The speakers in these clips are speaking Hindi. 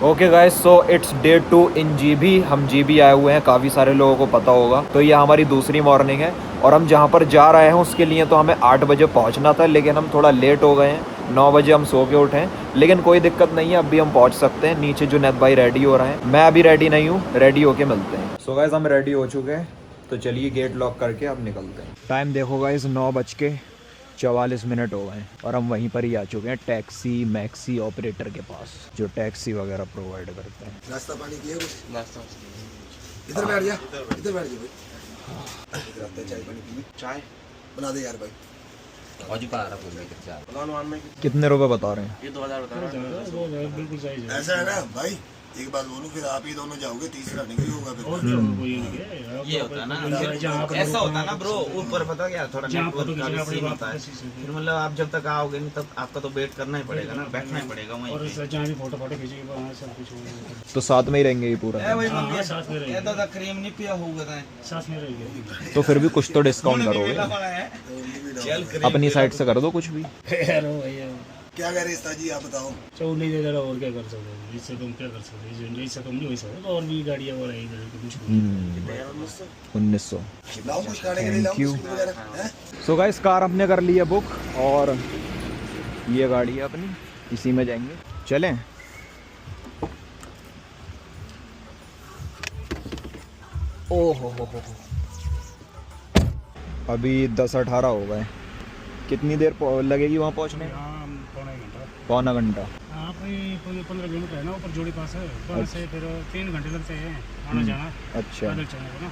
Okay guys, so it's day 2 in GB. हम जीबी आए हुए हैं, काफ़ी सारे लोगों को पता होगा। तो ये हमारी दूसरी मॉर्निंग है और हम जहाँ पर जा रहे हैं उसके लिए तो हमें 8 बजे पहुँचना था, लेकिन हम थोड़ा लेट हो गए हैं। 9 बजे हम सो के उठे हैं, लेकिन कोई दिक्कत नहीं है, अभी हम पहुँच सकते हैं। नीचे जुनैद भाई रेडी हो रहे हैं, मैं अभी रेडी नहीं हूँ, रेडी होके मिलते हैं। सो गाइस हम रेडी हो चुके हैं, तो चलिए गेट लॉक करके अब निकलते हैं। टाइम देखो गाइस, 9:44 हो गए और हम वहीं पर ही आ चुके हैं, टैक्सी मैक्सी ऑपरेटर के पास, जो टैक्सी वगैरह प्रोवाइड करते हैं। नाश्ता पानी किया कुछ? नाश्ता इधर बैठ जा, इधर बैठ जा भाई। इधर चाय पानी पी, चाय बना दे यार भाई। और जी पा रहा बोल के चाय बनाने में कितने रुपए बता रहे हैं? ये 2000 बता रहा है, बिल्कुल सही है। ऐसा है ना भाई, एक बात बोलूं, फिर आप ही दोनों जाओगे, तीसरा नहीं होगा फिर। ये होता है ना, ऐसा होता है ना ब्रो, ऊपर पता क्या थोड़ा नेटवर्क का सीन होता है। फिर मतलब आप जब तक आओगे नहीं तब आपका तो वेट करना ही पड़ेगा ना, बैठना ही पड़ेगा वहीं पे। फोटो खींचेंगे सब कुछ तो साथ में ही रहेंगे ये पूरा? साथ में रहेंगे, दादा क्रीम नहीं पिया होगा साथ में रहेंगे। तो फिर भी कुछ तो डिस्काउंट करोगे? अपनी साइड से कर दो कुछ भी। क्या कह रहे हैं जी, आप बताओ। 14 दे जरा, और क्या कर सकते हैं, इससे कम क्या कर सकते हैं, इससे कम नहीं हो सकता। और भी गाड़ियाँ और आई कुछ 1900। लाओ कुछ खाने के लिए, लाओ बिस्कुट वगैरह हैं। सो गाइस कार हमने कर ली है बुक और ये गाड़ी है अपनी, इसी में जाएंगे, चलें। ओहो हो, अभी 10:18 हो गए। कितनी देर लगेगी वहाँ पहुँचने? पौना घंटा। हाँ, 15 किलोमीटर है ना, ऊपर जोड़ी पास है, वहाँ से फिर 3 घंटे लगते हैं आना जाना। अच्छा, पैदल चलने को ना।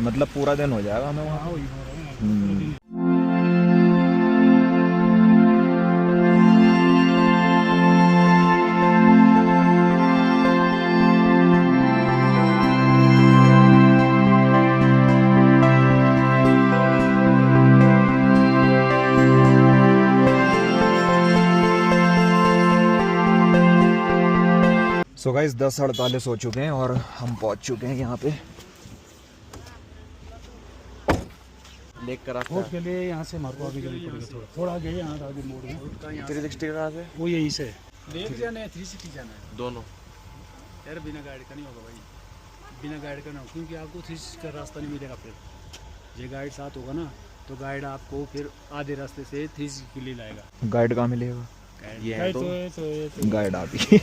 मतलब पूरा दिन हो जाएगा हमें वहाँ। हाँ, वही हो रहा है पूरा दिन। सो गाइस 10:48 हो चुके हैं और हम पहुंच चुके हैं यहाँ पे। लेक करा कोर्ट के लिए यहाँ से हमारे को आगे जाना पड़ेगा, थोड़ा आगे, यहाँ आगे मोड़ में 360 कहाँ से? वो यही से लेक जाना है, 360 जाना है दोनों। यार बिना गाइड का नहीं होगा भाई, बिना गाइड का ना हो, क्योंकि आपको 360 का रास्ता नहीं मिलेगा। फिर ये गाइड साथ होगा ना, तो गाइड आपको फिर आधे रास्ते से 360 के लिए लाएगा। गाइड कहाँ मिलेगा? तो गाइड आप ही।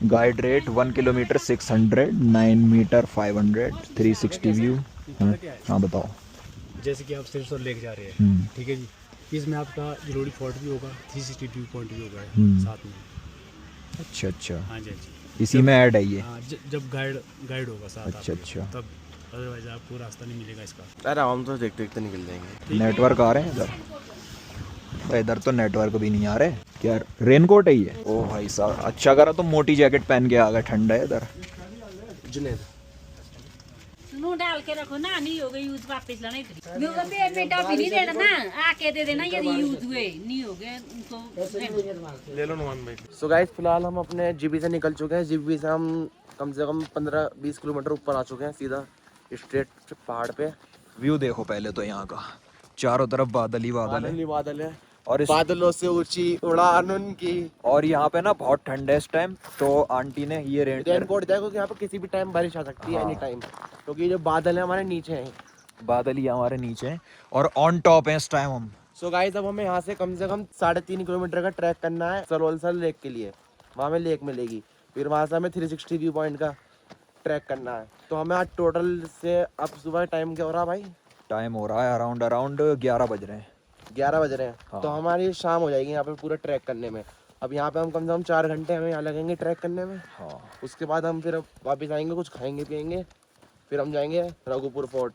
Guide rate 1 kilometre 600, 9 metre 500, 360 view. हाँ बताओ। जैसे कि आप सिरसौर लेक जा रहे हैं, ठीक है जी, इसमें आपका जलोड़ी फोर्ट भी होगा, 360 व्यू पॉइंट भी होगा साथ में। अच्छा अच्छा, हाँ जी, हाँ जी, इसी में ऐड है ये? हाँ, जब गाइड होगा साथ। अच्छा अच्छा, तब, अदरवाइज आपको रास्ता नहीं मिलेगा इसका। अरे हम तो देखते देखते निकल जाएंगे। नेटवर्क आ रहे हैं इधर? तो इधर तो नेटवर्क भी नहीं आ रहे। क्या रेनकोट है ये? ओ भाई साहब, अच्छा करा तो मोटी जैकेट पहन के आ गए, ठंडा है इधर। जुनेद नू डाल के रखो ना, नहीं हो गई यूज वापस लाना इधर। मेरे को बेटा भी नहीं देना ना, आके दे देना यदि यूज हुए, नहीं हो गए उनको ले लो नुमान भाई। सो गाइस फिलहाल हम अपने जीबी से निकल चुके हैं। जीबी से हम कम से कम 15-20 किलोमीटर ऊपर आ चुके हैं, सीधा स्ट्रेट पहाड़ पे। व्यू देखो पहले तो यहाँ का, चारों तरफ बादल ही बादल है। बादल है और बादलों से ऊंची उड़ान उनकी। और यहाँ पे ना बहुत ठंड है इस टाइम, तो आंटी ने ये रेनकोट देखो कि यहाँ पे किसी भी टाइम बारिश आ सकती है, एनी टाइम, क्योंकि जो बादल है हमारे नीचे हैं। बादल ही हमारे नीचे हैं और ऑन टॉप है इस टाइम हम। सो गाइस अब हमें यहाँ से कम 3.5 किलोमीटर का ट्रैक करना है सरोलसर लेक के लिए। वहाँ में लेक मिलेगी, फिर वहाँ से हमें 360 व्यू पॉइंट का ट्रैक करना है। तो हमें आज टोटल से अब सुबह टाइम क्या हो रहा है भाई? टाइम हो रहा है अराउंड 11 बज रहे हैं। 11 बज रहे हैं। हाँ। तो हमारी शाम हो जाएगी यहाँ पे पूरा ट्रैक करने में। अब यहाँ पे हम कम से कम 4 घंटे हमें यहाँ लगेंगे ट्रैक करने में। हाँ, उसके बाद हम फिर वापस आएंगे, कुछ खाएंगे पियेंगे, फिर हम जाएंगे रघुपुर फोर्ट,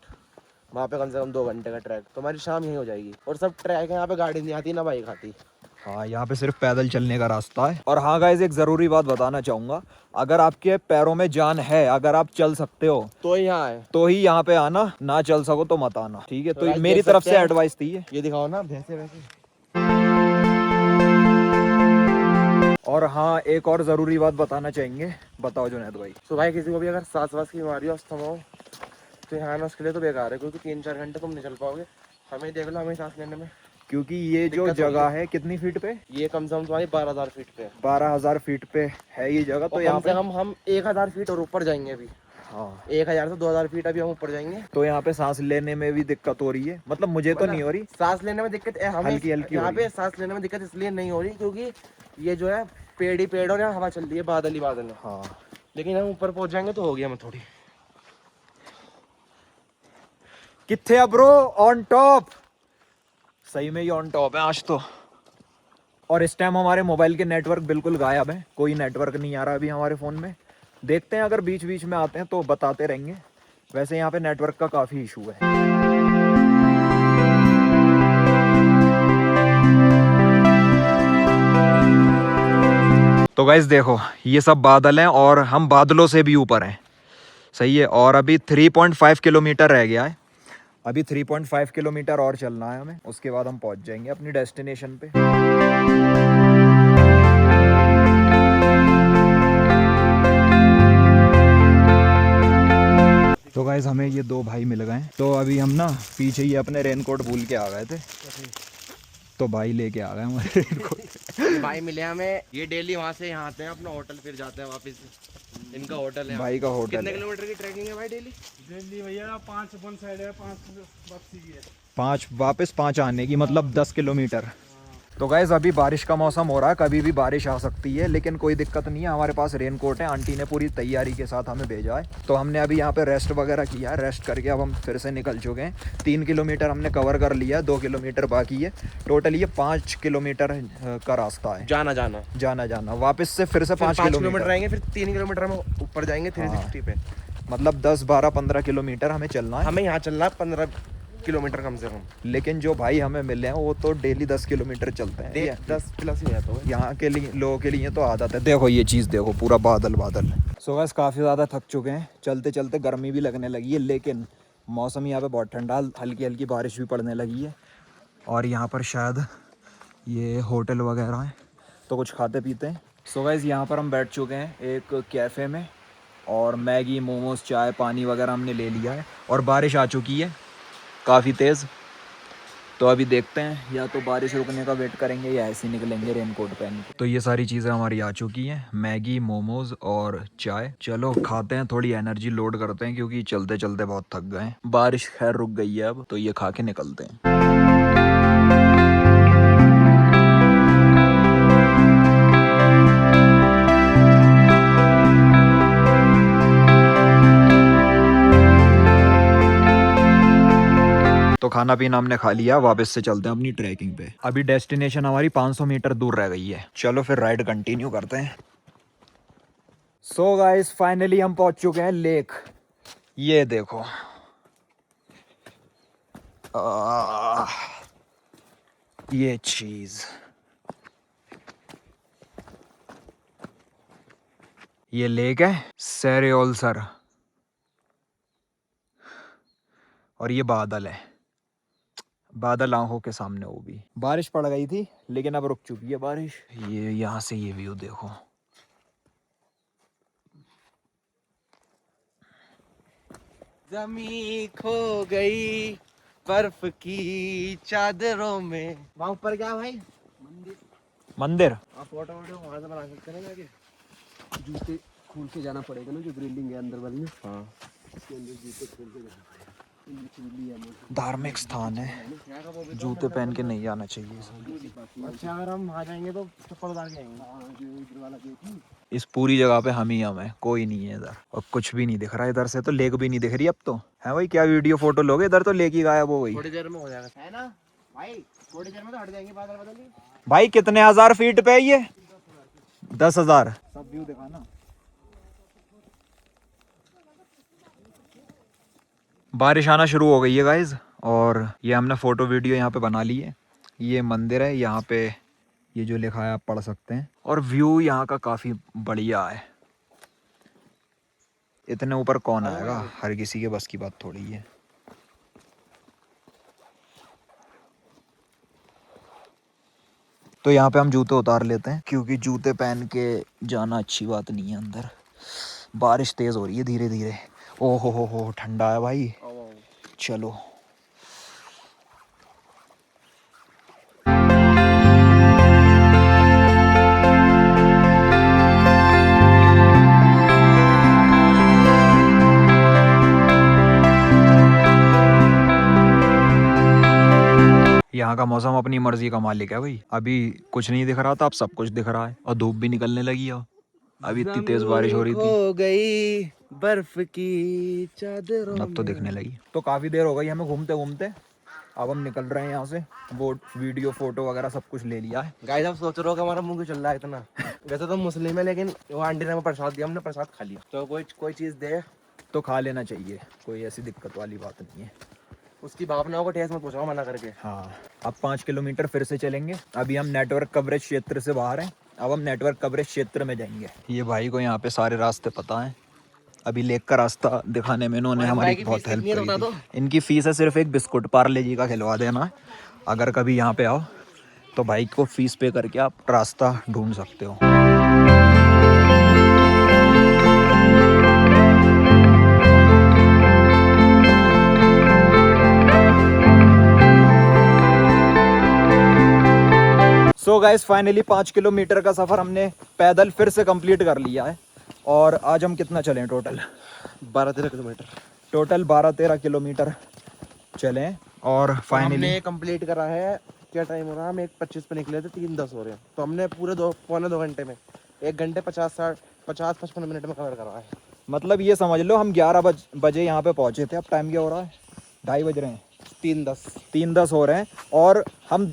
वहाँ पे कम से कम 2 घंटे का ट्रैक। तो हमारी शाम यही हो जाएगी। और सब ट्रैक है यहाँ पे, गाड़ी नहीं आती ना बाइक आती। हाँ यहाँ पे सिर्फ पैदल चलने का रास्ता है। और हाँ गाइस, एक ज़रूरी बात बताना चाहूँगा, अगर आपके पैरों में जान है, अगर आप चल सकते हो तो यहाँ है, तो ही यहाँ पे आना, ना चल सको तो मत आना, ठीक है? तो guys मेरी देख तरफ सकते से हैं। एडवाइस थी ये दिखाओ ना भैंसे वैसे। और हाँ, एक और ज़रूरी बात बताना चाहेंगे, बताओ जुनैद भाई। तो भाई किसी को भी अगर सांस वास की बीमारी हो, अस्थमा हो, तो यहाँ ना उसके लिए तो बेकार है, क्योंकि 3-4 घंटे तुम नहीं चल पाओगे। हमें देख लो, हमें सांस लेने में क्योंकि ये जो दिक्कत हो रही जगह है कितनी फीट पे? ये कम से कम तुम्हारी 12,000 फीट पे है। 12,000 फीट पे है ये जगह। तो और यहाँ कम से पे कम हम 1,000 फीट और ऊपर जाएंगे अभी। हाँ, 1,000 से 2,000 फीट अभी हम ऊपर जाएंगे। तो यहाँ पे सांस लेने में भी दिक्कत हो रही है, मतलब मुझे तो नहीं हो रही। सांस लेने में दिक्कत हमें हल्की हल्की हो यहाँ रही पे सांस लेने में दिक्कत इसलिए नहीं हो रही क्योंकि ये जो है पेड़ ही पेड़ और यहाँ हवा चल रही है, बादल ही बादल है। हाँ, लेकिन हम ऊपर पहुंच जाएंगे तो हो गया हमें थोड़ी। किथे ब्रो? On top. सही में ही ऑन टॉप है आज तो। और इस टाइम हमारे मोबाइल के नेटवर्क बिल्कुल गायब है, कोई नेटवर्क नहीं आ रहा अभी हमारे फ़ोन में। देखते हैं अगर बीच बीच में आते हैं तो बताते रहेंगे। वैसे यहाँ पे नेटवर्क का काफ़ी इशू है। तो गाइस देखो, ये सब बादल हैं और हम बादलों से भी ऊपर हैं। सही है। और अभी 3.5 किलोमीटर रह गया है। अभी 3.5 किलोमीटर और चलना है हमें, उसके बाद हम पहुंच जाएंगे अपनी डेस्टिनेशन पे। तो गाइस हमें ये दो भाई मिल गए। तो अभी हम ना पीछे ही अपने रेनकोट भूल के आ गए थे, तो भाई लेके आ गए हमारे रेनकोट। भाई मिले हमें, ये डेली वहाँ से यहाँ आते हैं, अपना होटल फिर जाते हैं वापस। इनका होटल है भाई का होटल कितने है। किलोमीटर की ट्रैकिंग है भाई डेली? दिल्ली भैया 5 वन साइड है, 5 वापसी की है। 5 वापस 5 आने की, मतलब 10 किलोमीटर। तो गाइस अभी बारिश का मौसम हो रहा है, कभी भी बारिश आ सकती है, लेकिन कोई दिक्कत नहीं है, हमारे पास रेनकोट है। आंटी ने पूरी तैयारी के साथ हमें भेजा है। तो हमने अभी यहाँ पे रेस्ट वगैरह किया है, रेस्ट करके अब हम फिर से निकल चुके हैं। 3 किलोमीटर हमने कवर कर लिया है, 2 किलोमीटर बाकी है। टोटल ये 5 किलोमीटर का रास्ता है। जाना वापस से फिर से 5 किलोमीटर रहेंगे, फिर 3 किलोमीटर हम ऊपर जाएंगे 360 पे। मतलब 10, 12, 15 किलोमीटर हमें चलना है। हमें यहाँ चलना है 15 किलोमीटर कम से कम। लेकिन जो भाई हमें मिले हैं वो तो डेली 10 किलोमीटर चलते हैं। 10 प्लस ही आता है। यहाँ के लिए लोगों के लिए तो आदत है। देखो ये चीज़ देखो, पूरा बादल बादल। सो गाइस काफ़ी ज़्यादा थक चुके हैं, चलते चलते गर्मी भी लगने लगी है, लेकिन मौसम यहाँ पे बहुत ठंडा, हल्की हल्की बारिश भी पड़ने लगी है। और यहाँ पर शायद ये होटल वगैरह है, तो कुछ खाते पीते हैं। सो गाइस यहाँ पर हम बैठ चुके हैं एक कैफ़े में, और मैगी, मोमोज, चाय, पानी वगैरह हमने ले लिया है। और बारिश आ चुकी है काफ़ी तेज़। तो अभी देखते हैं, या तो बारिश रुकने का वेट करेंगे या ऐसे ही निकलेंगे रेनकोट पहन के। तो ये सारी चीज़ें हमारी आ चुकी हैं, मैगी, मोमोज और चाय। चलो खाते हैं, थोड़ी एनर्जी लोड करते हैं, क्योंकि चलते चलते बहुत थक गए हैं। बारिश खैर रुक गई है अब, तो ये खा के निकलते हैं। तो खाना पीना हमने खा लिया, वापस से चलते हैं अपनी ट्रैकिंग पे। अभी डेस्टिनेशन हमारी 500 मीटर दूर रह गई है। चलो फिर राइड कंटिन्यू करते हैं। सो गाइस फाइनली हम पहुंच चुके हैं लेक। ये देखो, ये चीज, ये लेक है सेरियोलसर, और ये बादल है, बादल आंखों के सामने। वो भी बारिश पड़ गई थी, लेकिन अब रुक चुकी है बारिश। ये यहाँ से ये व्यू देखो। ज़मीं खो गई बर्फ की चादरों में। वहाँ ऊपर क्या भाई? मंदिर। आप फोटो वहाँ से बना सकते हैं ना कि जूते खोल के जाना पड़ेगा ना, जो ग्रिलिंग है अंदर वाली में। हाँ, इसके अंदर जूते खोल के जाना पड़ेगा। धार्मिक स्थान है, जूते पहन के नहीं जाना चाहिए। अच्छा अगर हम वहाँ जाएंगे तो चप्पल उतार के आएंगे। इस पूरी जगह पे हम ही हम है, कोई नहीं है इधर, और कुछ भी नहीं दिख रहा इधर से। तो लेक भी नहीं दिख रही अब तो। है भाई, क्या वीडियो फोटो लोगे? इधर तो लेक ही गायब हो गई। थोड़ी देर में हो जाएगा, है ना भाई? थोड़ी देर में तो हट जाएंगे बादल बदल। भाई कितने हजार फीट पे है ये? 10,000। सब व्यू दिखाना। बारिश आना शुरू हो गई है गाइज, और ये हमने फ़ोटो वीडियो यहाँ पे बना ली है। ये मंदिर है, यहाँ पे ये जो लिखा है आप पढ़ सकते हैं। और व्यू यहाँ का काफ़ी बढ़िया है। इतने ऊपर कौन आएगा, हर किसी के बस की बात थोड़ी है। तो यहाँ पे हम जूते उतार लेते हैं, क्योंकि जूते पहन के जाना अच्छी बात नहीं है अंदर। बारिश तेज़ हो रही है धीरे धीरे। ओहो हो ठंडा है भाई। चलो यहाँ का मौसम अपनी मर्जी का मालिक है भाई। अभी कुछ नहीं दिख रहा था, अब सब कुछ दिख रहा है और धूप भी निकलने लगी है। अभी इतनी तेज बारिश हो रही थी, हो गई बर्फ की चादरों अब तो दिखने लगी। तो काफी देर हो गई हमें घूमते घूमते, अब हम निकल रहे हैं यहाँ से। वो वीडियो फोटो वगैरह सब कुछ ले लिया है। गाइस आप सोच रहे हो कि हमारा मुंह क्यों चल रहा है इतना। वैसे तो मुस्लिम है, लेकिन वो आंटी ने हमें प्रसाद दिया, हमने प्रसाद खा लिया। तो कोई चीज दे तो खा लेना चाहिए, कोई ऐसी दिक्कत वाली बात नहीं है। उसकी भावनाओं को ठेस मत पहुंचाओ मना करके। हाँ, अब 5 किलोमीटर फिर से चलेंगे। अभी हम नेटवर्क कवरेज क्षेत्र से बाहर हैं, अब हम नेटवर्क कवरेज क्षेत्र में जाएंगे। ये भाई को यहाँ पे सारे रास्ते पता हैं। अभी लेक का रास्ता दिखाने में इन्होंने हमारी बहुत हेल्प करी थी। इनकी फीस है सिर्फ एक बिस्कुट, पार्ले जी का खिलवा देना। अगर कभी यहाँ पे आओ तो भाई को फीस पे करके आप रास्ता ढूंढ सकते हो। सो गाइस फाइनली 5 किलोमीटर का सफ़र हमने पैदल फिर से कंप्लीट कर लिया है। और आज हम कितना चले टोटल? 12-13 किलोमीटर। टोटल 12-13 किलोमीटर चले और फाइनली हमने कंप्लीट करा है। क्या टाइम हो रहा है? हम 1:25 पे निकले थे, 3:10 हो रहे हैं। तो हमने पूरे 2-2 घंटे में 1 घंटे 50-55 मिनट में कवर करा है। मतलब ये समझ लो हम 11 बजे यहाँ पे पहुँचे थे। अब टाइम क्या हो रहा है? 2:30 बज रहे हैं। 3:10 हो रहे हैं और हम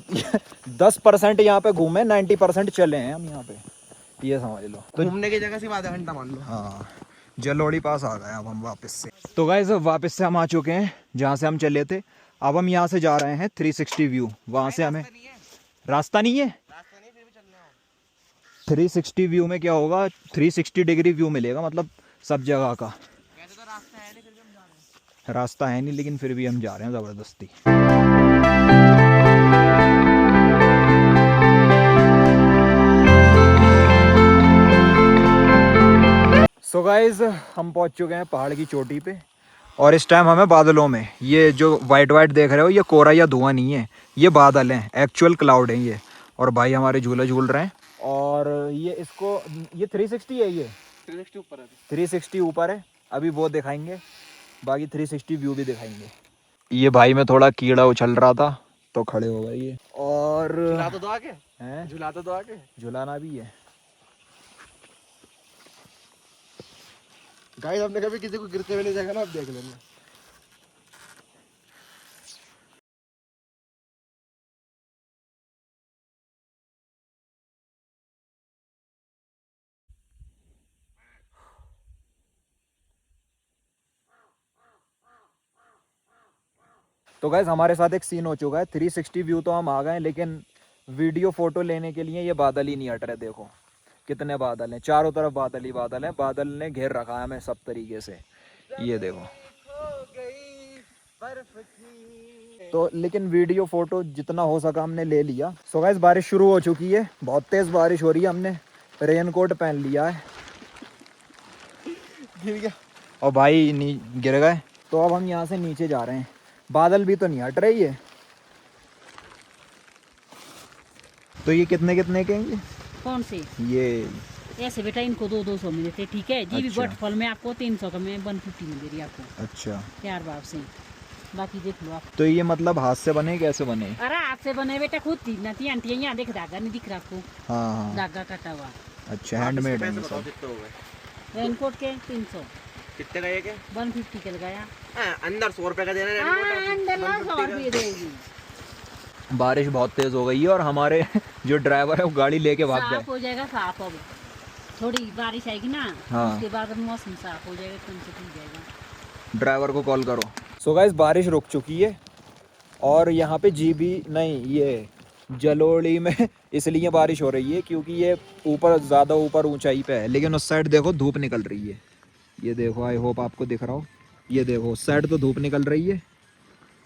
10% यहाँ पे घूमे, 90% चले हैं हम यहाँ पे, ये समझ लो। तो घूमने की जगह सिर्फ आधा घंटा मान लो। हाँ, जलोड़ी पास आ गए अब हम वापस से। तो गाइस वापस से हम आ चुके हैं जहाँ से हम चले थे। अब हम यहाँ से जा रहे हैं 360 व्यू। वहाँ से हमें रास्ता नहीं है। 360 व्यू में क्या होगा, 360 डिग्री व्यू मिलेगा, मतलब सब जगह का। रास्ता है नहीं, लेकिन फिर भी हम जा रहे हैं ज़बरदस्ती। सो गाइस हम पहुंच चुके हैं पहाड़ की चोटी पे और इस टाइम हमें बादलों में, ये जो वाइट देख रहे हो ये कोहरा या धुआं नहीं है, ये बादल हैं, एक्चुअल क्लाउड हैं ये। और भाई हमारे झूला झूल रहे हैं। और ये इसको, ये 360 है, ये 360 ऊपर है। 360 ऊपर है। अभी वो दिखाएंगे, बाकी 360 व्यू भी दिखाएंगे। ये भाई में थोड़ा कीड़ा उछल रहा था तो खड़े हो गए ये। और झुला तो दो आगे हैं, झुला तो दो आगे, झुलाना भी है। गाइस आपने कभी किसी को गिरते हुए नहीं देखा ना, आप देख लेना। तो गाइस हमारे साथ एक सीन हो चुका है। 360 व्यू तो हम आ गए, लेकिन वीडियो फोटो लेने के लिए ये बादल ही नहीं हट रहे। देखो कितने बादल हैं, चारों तरफ बादल ही बादल हैं। बादल ने घेर रखा है हमें सब तरीके से, ये देखो। तो लेकिन वीडियो फोटो जितना हो सका हमने ले लिया। सो गाइस बारिश शुरू हो चुकी है, बहुत तेज बारिश हो रही है। हमने रेनकोट पहन लिया है। गिर गया और भाई गिर गए। तो अब हम यहाँ से नीचे जा रहे हैं। बादल भी तो नहीं हट रही है। तो ये कितने कितने के हैं? कौन से? ये ऐसे बेटा इनको 200 मिले थे, ठीक है जी। अच्छा। बट फल में आपको 300 का, में 150 मिल रही आपको। अच्छा, प्यार भाव से। बाकी देख लो आप। तो ये मतलब हाथ से बने कैसे बने? अरे हाथ से बने बेटा, खुद थी ना थी आंटी। यहाँ देख, धागा नहीं दिख रहा आपको? हाँ हाँ, धागा कटा हुआ। अच्छा, हैंडमेड है ये सब। कितने हो गए? रेनकोट के 300, कितने का ये के? 150 के लगाया। अंदर 100 रुपए का देना है। अंदर ना 100 रुपये देगी। बारिश बहुत तेज हो गई है और हमारे जो ड्राइवर है वो गाड़ी लेके भाग साफ गए। हो जाएगा साफ। अब थोड़ी बारिश आएगी ना, हाँ। उसके बाद मौसम साफ हो जाएगा, एकदम से ठीक जाएगा। ड्राइवर को कॉल करो। सो गाइस बारिश रुक चुकी है और यहाँ पे जीबी नहीं, ये जलोड़ी में इसलिए बारिश हो रही है क्योंकि ये ऊपर, ज़्यादा ऊपर ऊंचाई पे है। लेकिन उस साइड देखो धूप निकल रही है। ये देखो, आई होप आपको दिख रहा हो। ये देखो उस साइड तो धूप निकल रही है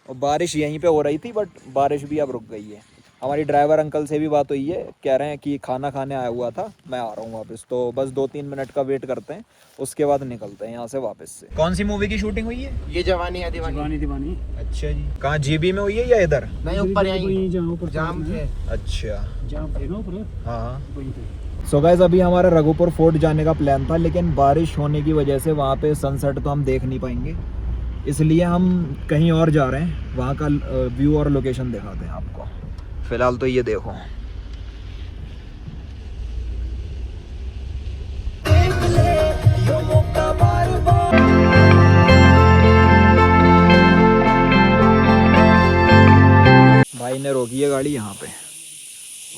और बारिश यहीं पे हो रही थी, बट बारिश भी अब रुक गई है। हमारी ड्राइवर अंकल से भी बात हुई है, कह रहे हैं कि खाना खाने आया हुआ था, मैं आ रहा हूँ वापस। तो बस 2-3 मिनट का वेट करते हैं, उसके बाद निकलते हैं यहाँ से वापस से। कौन सी मूवी की शूटिंग हुई है? ये जवानी है दीवानी। दीवानी दीवानी। अच्छा जी, कहाँ जीबी में हुई है या इधर? नहीं ऊपर यहीं जहाँ ऊपर जाम थे। अच्छा, जहाँ पे ना ऊपर हाँ। वहीं पे। सो गाइस अभी हमारा रघुपुर फोर्ट जाने का प्लान था, लेकिन बारिश होने की वजह से वहाँ पे सनसेट तो हम देख नहीं पाएंगे, इसलिए हम कहीं और जा रहे हैं, वहाँ का व्यू और लोकेशन दिखाते हैं आपको। फ़िलहाल तो ये देखो, भाई ने रोकी है गाड़ी यहाँ पे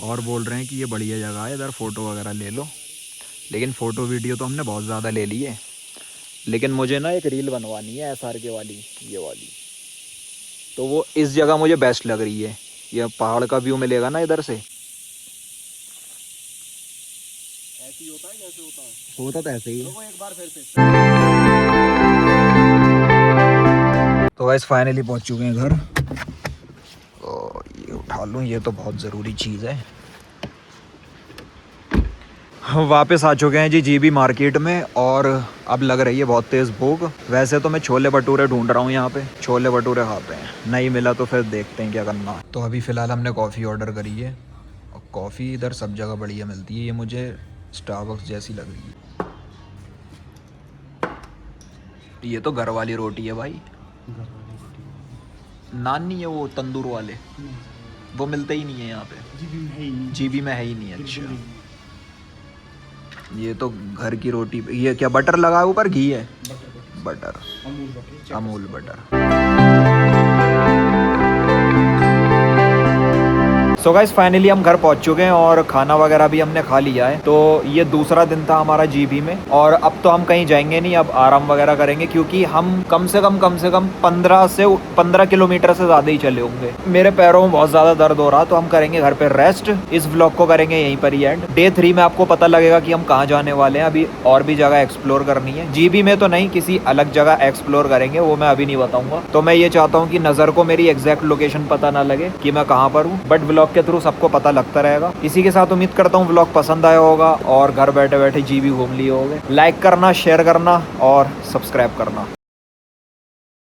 और बोल रहे हैं कि ये बढ़िया जगह है, इधर फ़ोटो वगैरह ले लो। लेकिन फ़ोटो वीडियो तो हमने बहुत ज़्यादा ले ली है, लेकिन मुझे ना एक रील बनवानी है SRK वाली, ये वाली। तो वो इस जगह मुझे बेस्ट लग रही है, ये पहाड़ का व्यू मिलेगा ना इधर से। ऐसे ही होता है जैसे होता है, होता तो ऐसे ही है। एक बार फिर से। तो गाइस फाइनली पहुंच चुके हैं घर। तो ये उठा लूँ, ये तो बहुत ज़रूरी चीज़ है। हम वापस आ चुके हैं जी GB मार्केट में, और अब लग रही है बहुत तेज़ भूख। वैसे तो मैं छोले भटूरे ढूंढ रहा हूँ यहाँ पे, छोले भटूरे खाते हैं, नहीं मिला तो फिर देखते हैं क्या करना है। तो अभी फ़िलहाल हमने कॉफ़ी ऑर्डर करी है, और कॉफ़ी इधर सब जगह बढ़िया मिलती है, ये मुझे स्टारबक्स जैसी लग रही है। ये तो घर वाली रोटी है भाई, नान नहीं है वो तंदूर वाले, वो मिलते ही नहीं है यहाँ पे, GB में है ही नहीं। अच्छा, ये तो घर की रोटी। ये क्या बटर लगा है ऊपर, घी है? Butter, Amul butter. So guys finally हम घर पहुंच चुके हैं और खाना वगैरह भी हमने खा लिया है। तो ये दूसरा दिन था हमारा GB में, और अब तो हम कहीं जाएंगे नहीं, अब आराम वगैरह करेंगे, क्योंकि हम कम से कम 15 किलोमीटर से ज़्यादा ही चले होंगे। मेरे पैरों में बहुत ज़्यादा दर्द हो रहा, तो हम करेंगे घर पे रेस्ट। इस व्लॉग को करेंगे यहीं पर ही एंड। Day 3 में आपको पता लगेगा कि हम कहाँ जाने वाले हैं। अभी और भी जगह एक्सप्लोर करनी है, GB में तो नहीं, किसी अलग जगह एक्सप्लोर करेंगे, वो मैं अभी नहीं बताऊँगा। तो मैं ये चाहता हूँ कि नज़र को मेरी एग्जैक्ट लोकेशन पता ना लगे कि मैं कहाँ पर हूँ, बट व्लॉग के थ्रू सबको पता लगता रहेगा। इसी के साथ उम्मीद करता हूँ व्लॉग पसंद आया होगा और घर बैठे बैठे GB घूम लिए होगे। लाइक करना, शेयर करना और सब्सक्राइब करना।